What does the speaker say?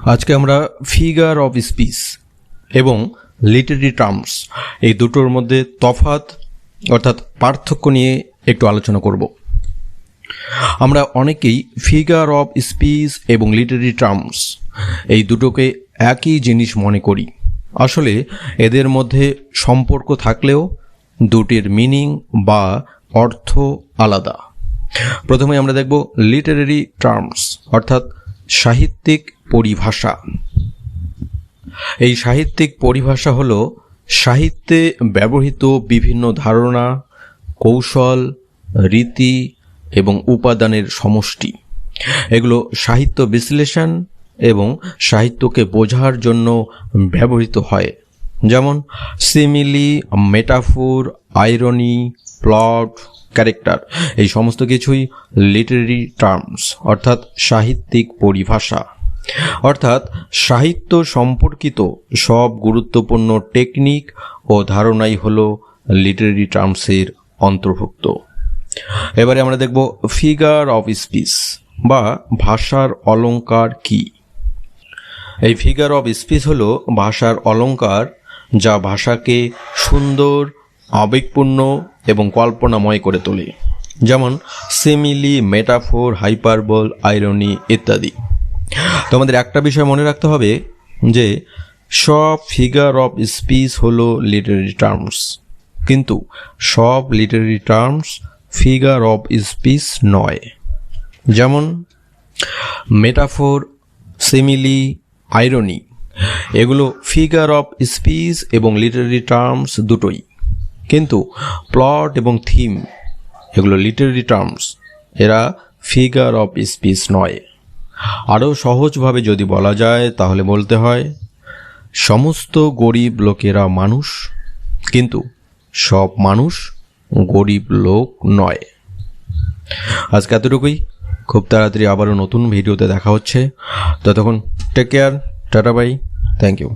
আজকে আমরা figure of speech এবং লিটারি টার্মস এই দুটোর মধ্যে তফাৎ অর্থাৎ পার্থক্য নিয়ে একটু আলোচনা করব। আমরা অনেকেই ফিগার অফ স্পিচ এবং লিটারি টার্মস এই দুটোকে একই জিনিস মনে করি। আসলে এদের মধ্যে সম্পর্ক থাকলেও দুটির মিনিং বা অর্থ আলাদা। প্রথমে আমরা দেখব লিটারেরি টার্মস অর্থাৎ সাহিত্যিক পরিভাষা। এই সাহিত্যিক পরিভাষা হলো সাহিত্যে ব্যবহৃত বিভিন্ন ধারণা, কৌশল, রীতি এবং উপাদানের সমষ্টি। এগুলো সাহিত্য বিশ্লেষণ এবং সাহিত্যকে বোঝার জন্য ব্যবহৃত হয়, যেমন simile, metaphor, irony, plot, character. এই সমস্ত কিছুই লিটারেরি টার্মস অর্থাৎ সাহিত্যিক পরিভাষা। অর্থাৎ সাহিত্য সম্পর্কিত সব গুরুত্বপূর্ণ টেকনিক ও ধারণাই হলো লিটারেরি টার্মসের অন্তর্ভুক্ত। এবারে আমরা দেখব ফিগার অফ স্পিচ বা ভাষার অলংকার কি। এই ফিগার অফ স্পিচ হলো ভাষার অলংকার, যা ভাষাকে সুন্দর, আবেগপূর্ণ এবং কল্পনাময় করে তোলে, যেমন সিমিলি, মেটাফোর, হাইপারবল, আইরনি ইত্যাদি। তো আমাদের একটা বিষয় মনে রাখতে হবে যে সব ফিগার অফ স্পিচ হলো লিটারেরি টার্মস, কিন্তু সব literary terms figure of speech নয়। যেমন মেটাফোর, সিমিলি, আইরনি এগুলো ফিগার অফ স্পিচ এবং লিটারেরি টার্মস দুটোই, কিন্তু প্লট এবং থিম এগুলো লিটারেরি টার্মস, এরা ফিগার অফ স্পিচ নয়। আরও সহজভাবে যদি বলা যায় তাহলে বলতে হয় সমস্ত গরিব লোকেরা মানুষ, কিন্তু সব মানুষ গরিব লোক নয়। আজকে এতটুকুই। খুব তাড়াতাড়ি আবারও নতুন ভিডিওতে দেখা হচ্ছে। ততক্ষণ take care, tata bye, thank you.